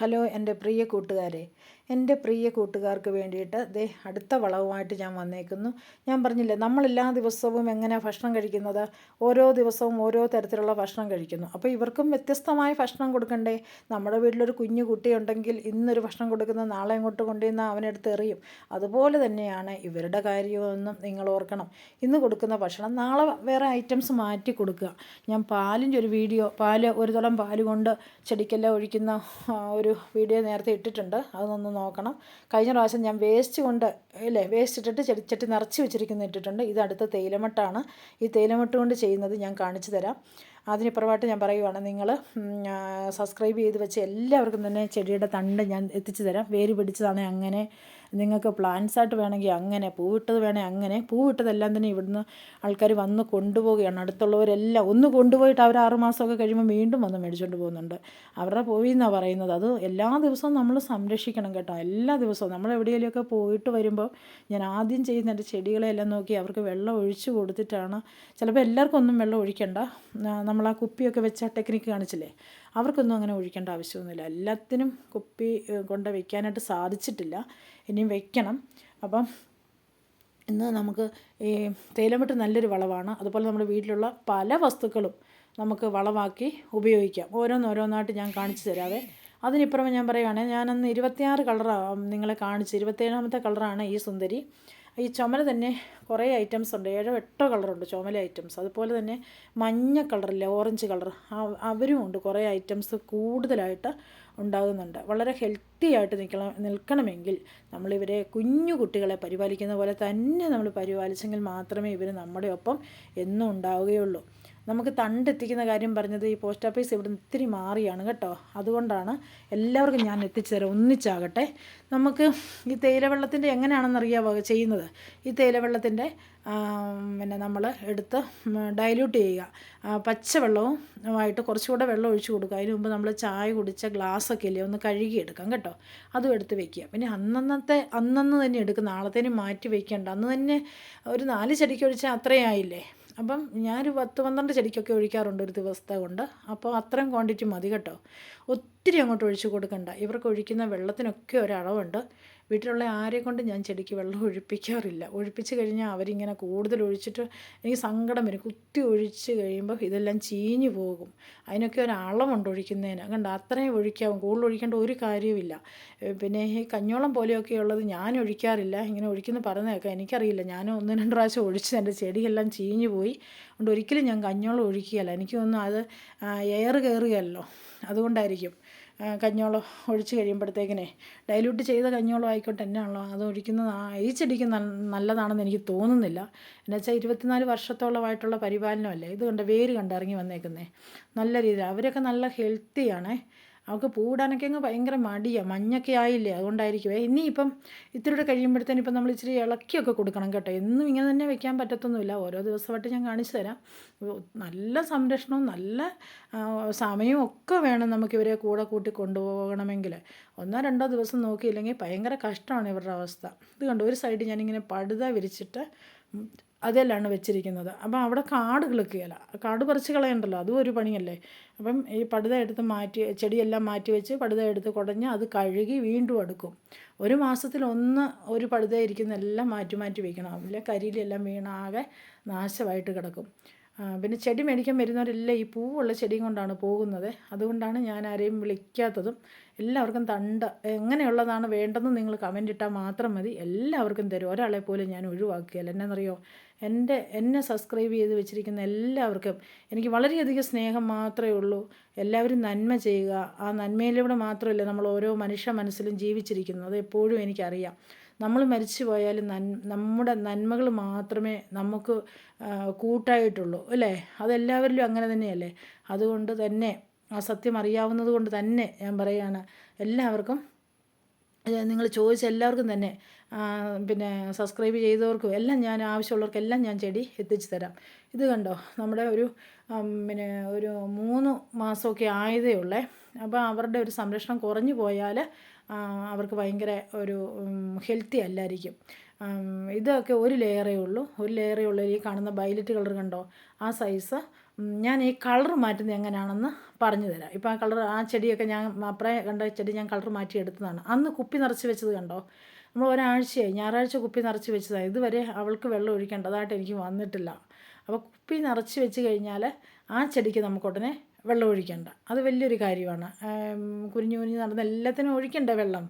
Hello എൻ്റെ പ്രിയ കൂട്ടുകാരെ, എൻ്റെ പ്രിയ കൂട്ടുകാർക്ക് വേണ്ടിയിട്ട് അടുത്ത വളവുമായിട്ട് ഞാൻ വന്നേക്കുന്നു. ഞാൻ പറഞ്ഞില്ലേ, നമ്മളെല്ലാ ദിവസവും എങ്ങനെയാണ് ഭക്ഷണം കഴിക്കുന്നത്? ഓരോ ദിവസവും ഓരോ തരത്തിലുള്ള ഭക്ഷണം കഴിക്കുന്നു. അപ്പോൾ ഇവർക്കും വ്യത്യസ്തമായ ഭക്ഷണം കൊടുക്കണ്ടേ? നമ്മുടെ വീട്ടിലൊരു കുഞ്ഞു കുട്ടിയുണ്ടെങ്കിൽ ഇന്നൊരു ഭക്ഷണം കൊടുക്കുന്നത് നാളെ അങ്ങോട്ട് കൊണ്ടുവന്ന് അവനെടുത്ത് എറിയും. അതുപോലെ തന്നെയാണ് ഇവരുടെ കാര്യമെന്നും നിങ്ങൾ ഓർക്കണം. ഇന്ന് കൊടുക്കുന്ന ഭക്ഷണം നാളെ വേറെ ഐറ്റംസ് മാറ്റി കൊടുക്കുക. ഞാൻ പാലിൻ്റെ ഒരു വീഡിയോ, ഒരു തളം പാല് കൊണ്ട് ചെടിക്കെല്ലാം ഒഴിക്കുന്ന ഒരു വീഡിയോ നേരത്തെ ഇട്ടിട്ടുണ്ട്. അതൊന്ന് നോക്കണം. കഴിഞ്ഞ പ്രാവശ്യം ഞാൻ വേസ്റ്റ് ഇട്ടിട്ട് ചെടിച്ചട്ടി നിറച്ച് വെച്ചിരിക്കുന്ന ഇട്ടിട്ടുണ്ട്. ഇത് അടുത്ത തേയിലമട്ടാണ്. ഈ തേയിലമട്ട് കൊണ്ട് ചെയ്യുന്നത് ഞാൻ കാണിച്ചു തരാം. അതിനിപ്പുറമായിട്ട് ഞാൻ പറയുവാണ്, നിങ്ങൾ സബ്സ്ക്രൈബ് ചെയ്ത് വെച്ച് എല്ലാവർക്കും തന്നെ ചെടിയുടെ തണ്ട് ഞാൻ എത്തിച്ചു തരാം. വേര് പിടിച്ചതാണെങ്കിൽ അങ്ങനെ, നിങ്ങൾക്ക് പ്ലാന്റ്സ് ആയിട്ട് വേണമെങ്കിൽ അങ്ങനെ, പൂവിട്ടത് വേണമെങ്കിൽ അങ്ങനെ. പൂവിട്ടതെല്ലാം തന്നെ ഇവിടുന്ന് ആൾക്കാർ വന്ന് കൊണ്ടുപോവുകയാണ്. അടുത്തുള്ളവരെല്ലാം ഒന്ന് കൊണ്ടുപോയിട്ട് അവർ 6 മാസമൊക്കെ കഴിയുമ്പോൾ വീണ്ടും വന്ന് മേടിച്ചുകൊണ്ട് പോകുന്നുണ്ട്. അവരുടെ പോയി എന്നാണ് പറയുന്നത്. അത് എല്ലാ ദിവസവും നമ്മൾ സംരക്ഷിക്കണം കേട്ടോ. എല്ലാ ദിവസവും നമ്മൾ എവിടെയെങ്കിലുമൊക്കെ പോയിട്ട് വരുമ്പോൾ ഞാൻ ആദ്യം ചെയ്യുന്ന എൻ്റെ ചെടികളെല്ലാം നോക്കി അവർക്ക് വെള്ളം ഒഴിച്ച് കൊടുത്തിട്ടാണ്. ചിലപ്പോൾ എല്ലാവർക്കും ഒന്നും വെള്ളം ഒഴിക്കണ്ട. നമ്മൾ ആ കുപ്പിയൊക്കെ വെച്ച ടെക്നിക്ക് കാണിച്ചില്ലേ, അവർക്കൊന്നും അങ്ങനെ ഒഴിക്കേണ്ട ആവശ്യമൊന്നുമില്ല. എല്ലാത്തിനും കുപ്പി കൊണ്ട് വയ്ക്കാനായിട്ട് സാധിച്ചിട്ടില്ല, ഇനിയും വെക്കണം. അപ്പം ഇന്ന് നമുക്ക് ഈ തേയിലമട്ട് നല്ലൊരു വളമാണ്. അതുപോലെ നമ്മുടെ വീട്ടിലുള്ള പല വസ്തുക്കളും നമുക്ക് വളമാക്കി ഉപയോഗിക്കാം. ഓരോന്നോരോന്നായിട്ട് ഞാൻ കാണിച്ചു തരാവേ. അതിനിപ്പുറമേ ഞാൻ പറയുകയാണെങ്കിൽ, ഞാനന്ന് 26 കളറാണ് നിങ്ങളെ കാണിച്ച്. 27ാമത്തെ കളറാണ് ഈ സുന്ദരി. ഈ ചുമല തന്നെ കുറേ ഐറ്റംസ് ഉണ്ട്, 7 8 കളറുണ്ട് ചുമല ഐറ്റംസ്. അതുപോലെ തന്നെ മഞ്ഞ കളറില്ല, ഓറഞ്ച് കളർ, അവരും ഉണ്ട് കുറേ ഐറ്റംസ് കൂടുതലായിട്ട് ഉണ്ടാകുന്നുണ്ട്. വളരെ ഹെൽത്തി ആയിട്ട് നിൽക്കണമെങ്കിൽ നമ്മളിവരെ കുഞ്ഞു കുട്ടികളെ പരിപാലിക്കുന്ന പോലെ തന്നെ നമ്മൾ പരിപാലിച്ചെങ്കിൽ മാത്രമേ ഇവർ നമ്മുടെ ഒപ്പം എന്നും ഉണ്ടാവുകയുള്ളൂ. നമുക്ക് തണ്ടെത്തിക്കുന്ന കാര്യം പറഞ്ഞത്, ഈ പോസ്റ്റ് ഓഫീസ് ഇവിടെ ഇത്തിരി മാറിയാണ് കേട്ടോ. അതുകൊണ്ടാണ് എല്ലാവർക്കും ഞാൻ എത്തിച്ചു തരാം, ഒന്നിച്ചാകട്ടെ. നമുക്ക് ഈ തേയിലവെള്ളത്തിൻ്റെ എങ്ങനെയാണെന്നറിയാമോ ചെയ്യുന്നത്? ഈ തേയിലവെള്ളത്തിൻ്റെ നമ്മൾ എടുത്ത് ഡൈല്യൂട്ട് ചെയ്യുക. പച്ചവെള്ളവുമായിട്ട് കുറച്ചുകൂടെ വെള്ളം ഒഴിച്ച് കൊടുക്കുക. അതിന് മുമ്പ് നമ്മൾ ചായ കുടിച്ച ഗ്ലാസ്സൊക്കെ ഇല്ലേ, ഒന്ന് കഴുകിയെടുക്കാം കേട്ടോ. അതും എടുത്ത് വെക്കുക. പിന്നെ അന്നന്ന് തന്നെ എടുക്കുക, നാളത്തേനും മാറ്റി വയ്ക്കേണ്ട. അന്ന് തന്നെ ഒരു 4 ചെടിക്ക് ഒഴിച്ചാൽ അത്രയായില്ലേ. അപ്പം ഞാനൊരു 10 12 ചെടിക്കൊക്കെ ഒഴിക്കാറുണ്ട് ഒരു ദിവസത്തെ കൊണ്ട്. അപ്പോൾ അത്രയും ക്വാണ്ടിറ്റി മതി കേട്ടോ. ഒത്തിരി അങ്ങോട്ട് ഒഴിച്ച് കൊടുക്കണ്ട. ഇവർക്ക് ഒഴിക്കുന്ന വെള്ളത്തിനൊക്കെ ഒരളവുണ്ട്. വീട്ടിലുള്ള ആരെ കൊണ്ട് ഞാൻ ചെടിക്ക് വെള്ളം ഒഴിപ്പിക്കാറില്ല. ഒഴിപ്പിച്ച് കഴിഞ്ഞാൽ അവരിങ്ങനെ കൂടുതൽ ഒഴിച്ചിട്ട് എനിക്ക് സങ്കടം വരും. കുത്തി ഒഴിച്ച് കഴിയുമ്പോൾ ഇതെല്ലാം ചീഞ്ഞു പോകും. അതിനൊക്കെ ഒരളവുണ്ട് ഒഴിക്കുന്നതിന്. കണ്ട, അത്രയും ഒഴിക്കാവും, കൂടുതൽ ഒഴിക്കേണ്ട ഒരു കാര്യവുമില്ല. പിന്നെ ഈ കഞ്ഞോളം പോലെയൊക്കെ ഉള്ളത് ഞാൻ ഒഴിക്കാറില്ല. ഇങ്ങനെ ഒഴിക്കുന്ന പറഞ്ഞേക്കാം, എനിക്കറിയില്ല. ഞാൻ 1 2 പ്രാവശ്യം ഒഴിച്ച് എൻ്റെ ചെടിയെല്ലാം ചീഞ്ഞു പോയി. അതുകൊണ്ട് ഒരിക്കലും ഞാൻ കഞ്ഞോളം ഒഴിക്കുകയല്ല. എനിക്ക് തോന്നുന്നു അത് എയർ കയറുകയല്ലോ, അതുകൊണ്ടായിരിക്കും. കഞ്ഞോളം ഒഴിച്ച് കഴിയുമ്പോഴത്തേക്കിനെ ഡൈല്യൂട്ട് ചെയ്ത കഞ്ഞോളം ആയിക്കോട്ടെ എന്നാണല്ലോ അത് ഒഴിക്കുന്നത് ഈ ചെടിക്ക് നല്ലതാണെന്ന് എനിക്ക് തോന്നുന്നില്ല. എന്നുവെച്ചാൽ 24 വർഷത്തോളമായിട്ടുള്ള പരിപാലനമല്ലേ. ഇത് കണ്ട വേര് കണ്ടിറങ്ങി വന്നേക്കുന്നേ നല്ല രീതിയിൽ. അവരൊക്കെ നല്ല ഹെൽത്തിയാണേ. അവൾക്ക് പൂടാനൊക്കെ അങ്ങ് ഭയങ്കര മടിയാണ്. മഞ്ഞൊക്കെ ആയില്ലേ, അതുകൊണ്ടായിരിക്കുമേ. ഇനിയിപ്പം ഇത്തിരിയുടെ കഴിയുമ്പോഴത്തേനും ഇപ്പം നമ്മൾ ഇച്ചിരി ഇളക്കിയൊക്കെ കൊടുക്കണം കേട്ടോ. എന്നും ഇങ്ങനെ തന്നെ വെക്കാൻ പറ്റത്തൊന്നുമില്ല. ഓരോ ദിവസമായിട്ട് ഞാൻ കാണിച്ചു തരാം. നല്ല സംരക്ഷണവും നല്ല സമയവും ഒക്കെ വേണം നമുക്ക് ഇവരെ കൂടെ കൂട്ടി കൊണ്ടുപോകണമെങ്കിൽ. 1 2 ദിവസം നോക്കിയില്ലെങ്കിൽ ഭയങ്കര കഷ്ടമാണ് ഇവരുടെ അവസ്ഥ. ഇത് കണ്ടു, ഒരു സൈഡ് ഞാനിങ്ങനെ പടുത വിരിച്ചിട്ട് അതിലാണ് വെച്ചിരിക്കുന്നത്. അപ്പം അവിടെ കാട് കിളുക്കുകയില്ല, കാട് പറിച്ച് കളയണ്ടല്ലോ, അതും ഒരു പണിയല്ലേ. അപ്പം ഈ പടുത എടുത്ത് മാറ്റി, ചെടിയെല്ലാം മാറ്റി വെച്ച് പടുത എടുത്ത് കുടഞ്ഞ് അത് കഴുകി വീണ്ടും എടുക്കും. 1 മാസത്തിൽ ഒരു പടുത ഇരിക്കുന്ന എല്ലാം മാറ്റി മാറ്റി വയ്ക്കണം. അല്ല കരിയിലെല്ലാം വീണാകെ നാശമായിട്ട് കിടക്കും. പിന്നെ ചെടി മേടിക്കാൻ വരുന്നവരെല്ലാം ഈ പൂവുള്ള ചെടിയും കൊണ്ടാണ് പോകുന്നത്. അതുകൊണ്ടാണ് ഞാൻ ആരെയും വിളിക്കാത്തതും. എല്ലാവർക്കും തണ്ട് എങ്ങനെയുള്ളതാണ് വേണ്ടതെന്ന് നിങ്ങൾ കമൻ്റ് ഇട്ടാൽ മാത്രം മതി, എല്ലാവർക്കും തരും. ഒരാളെ പോലും ഞാൻ ഒഴിവാക്കുകയില്ല. എന്നാണെന്നറിയോ, എന്നെ സബ്സ്ക്രൈബ് ചെയ്ത് വെച്ചിരിക്കുന്ന എല്ലാവർക്കും എനിക്ക് വളരെയധികം സ്നേഹം മാത്രമേ ഉള്ളൂ. എല്ലാവരും നന്മ ചെയ്യുക. ആ നന്മയിലൂടെ മാത്രമല്ല നമ്മൾ ഓരോ മനുഷ്യ മനസ്സിലും ജീവിച്ചിരിക്കുന്നത്. എപ്പോഴും എനിക്കറിയാം. നമ്മൾ മരിച്ചു പോയാലും നമ്മുടെ നന്മകൾ മാത്രമേ നമുക്ക് കൂട്ടായിട്ടുള്ളൂ അല്ലേ. അതെല്ലാവരിലും അങ്ങനെ തന്നെയല്ലേ. അതുകൊണ്ട് തന്നെ ആ സത്യം അറിയാവുന്നത് കൊണ്ട് തന്നെ ഞാൻ പറയുകയാണ്, എല്ലാവർക്കും നിങ്ങൾ ചോദിച്ച എല്ലാവർക്കും തന്നെ പിന്നെ സബ്സ്ക്രൈബ് ചെയ്തവർക്കും എല്ലാം ഞാൻ ആവശ്യമുള്ളവർക്കെല്ലാം ഞാൻ ചെടി എത്തിച്ചു തരാം. ഇത് കണ്ടോ, നമ്മുടെ പിന്നെ ഒരു 3 മാസമൊക്കെ ആയതേ ഉള്ളേ. അപ്പോൾ അവരുടെ ഒരു സംരക്ഷണം കുറഞ്ഞു പോയാൽ അവർക്ക് ഭയങ്കര ഒരു ഹെൽത്തി അല്ലായിരിക്കും. ഇതൊക്കെ ഒരു ലെയറേ ഉള്ളൂ. ഈ കാണുന്ന വയലറ്റ് കളർ കണ്ടോ, ആ സൈസ് ഞാൻ ഈ കളർ മാറ്റുന്നത് എങ്ങനെയാണെന്ന് പറഞ്ഞു തരാം. ഇപ്പോൾ ആ ചെടിയൊക്കെ ഞാൻ അപ്പറേ കണ്ട ചെടി ഞാൻ കളർ മാറ്റി എടുത്തതാണ്. അന്ന് കുപ്പി നിറച്ച് വെച്ചത് കണ്ടോ? നമ്മൾ ഒരാഴ്ചയായി, ഞായറാഴ്ച കുപ്പി നിറച്ച് വെച്ചതാണ്. ഇതുവരെ അവൾക്ക് വെള്ളം ഒഴിക്കേണ്ടതായിട്ട് എനിക്ക് വന്നിട്ടില്ല. അപ്പോൾ കുപ്പി നിറച്ച് വെച്ച് കഴിഞ്ഞാൽ ആ ചെടിക്ക് നമുക്ക് ഉടനെ വെള്ളം ഒഴിക്കണ്ട. അത് വലിയൊരു കാര്യമാണ്. കുനിഞ്ഞു കുനിഞ്ഞ് നടന്ന് എല്ലാത്തിനും ഒഴിക്കണ്ടേ വെള്ളം?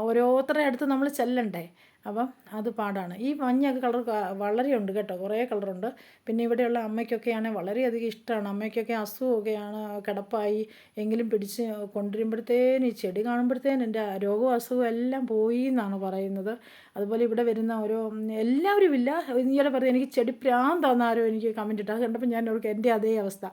ഓരോരുത്തരുടെ അടുത്ത് നമ്മൾ ചെല്ലണ്ടേ? അപ്പം അത് പാടാണ്. ഈ മഞ്ഞയൊക്കെ കളർ വളരെ ഉണ്ട് കേട്ടോ, കുറേ കളറുണ്ട്. പിന്നെ ഇവിടെയുള്ള അമ്മയ്ക്കൊക്കെയാണെങ്കിൽ വളരെയധികം ഇഷ്ടമാണ്. അമ്മയ്ക്കൊക്കെ അസുഖമൊക്കെയാണ്, കിടപ്പായി. എങ്കിലും പിടിച്ച് കൊണ്ടുവരുമ്പോഴത്തേനും ഈ ചെടി കാണുമ്പോഴത്തേനും എൻ്റെ രോഗവും അസുഖവും എല്ലാം പോയി എന്നാണ് പറയുന്നത്. അതുപോലെ ഇവിടെ വരുന്ന ഓരോ എല്ലാവരും ഇല്ല, ഇങ്ങനെ പറയും എനിക്ക് ചെടി പ്രാന്താന്ന് ആരോ എനിക്ക് കമൻറ്റ് ഇട്ട്. അത് കണ്ടപ്പോൾ ഞാൻ ഓർക്കും എൻ്റെ അതേ അവസ്ഥ.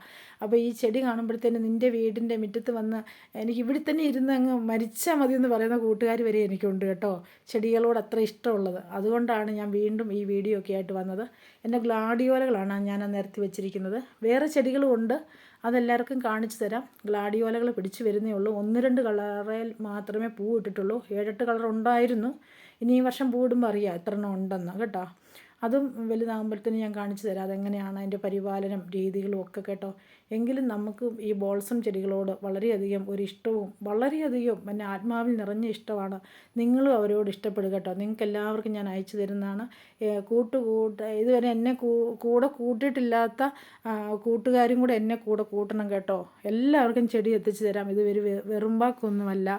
അപ്പോൾ ഈ ചെടി കാണുമ്പോഴത്തേനും നിൻ്റെ വീടിൻ്റെ മുറ്റത്ത് വന്ന് എനിക്ക് ഇവിടെ തന്നെ ഇരുന്ന് അങ്ങ് മരിച്ചാൽ മതി എന്ന് പറയുന്ന കൂട്ടുകാർ വരെ എനിക്കുണ്ട് കേട്ടോ, ചെടികളോട് അത്ര ഇഷ്ടമുള്ളത്. അതുകൊണ്ടാണ് ഞാൻ വീണ്ടും ഈ വീഡിയോ ഒക്കെ ആയിട്ട് വന്നത്. എൻ്റെ ഗ്ലാഡിയോലകളാണ് ഞാൻ നിരത്തി വെച്ചിരിക്കുന്നത്. വേറെ ചെടികളും ഉണ്ട്, അതെല്ലാവർക്കും കാണിച്ചു തരാം. ഗ്ലാഡിയോലകൾ പിടിച്ച് വരുന്നേ ഉള്ളൂ. 1-2 കളറിൽ മാത്രമേ പൂ ഇട്ടിട്ടുള്ളൂ. 7-8 കളർ ഉണ്ടായിരുന്നു. ഇനി ഈ വർഷം പൂ ഇടുമ്പോൾ അറിയാം എത്ര എണ്ണം ഉണ്ടെന്ന് കേട്ടോ. അതും വലുതാകുമ്പോഴത്തേനും ഞാൻ കാണിച്ചു തരാം അതെങ്ങനെയാണ് അതിൻ്റെ പരിപാലനം രീതികളും ഒക്കെ കേട്ടോ. എങ്കിലും നമുക്ക് ഈ ബോൾസം ചെടികളോട് വളരെയധികം ഒരു ഇഷ്ടവും വളരെയധികം എൻ്റെ ആത്മാവിൽ നിറഞ്ഞ ഇഷ്ടമാണ്. നിങ്ങളും അവരോട് ഇഷ്ടപ്പെടുക കേട്ടോ. നിങ്ങൾക്ക് എല്ലാവർക്കും ഞാൻ അയച്ചു തരുന്നതാണ്. ഇതുവരെ എന്നെ കൂടെ കൂട്ടിയിട്ടില്ലാത്ത കൂട്ടുകാരും കൂടെ എന്നെ കൂടെ കൂട്ടണം കേട്ടോ. എല്ലാവർക്കും ചെടി എത്തിച്ചു തരാം. ഇത് വെറും വാക്കൊന്നുമല്ല.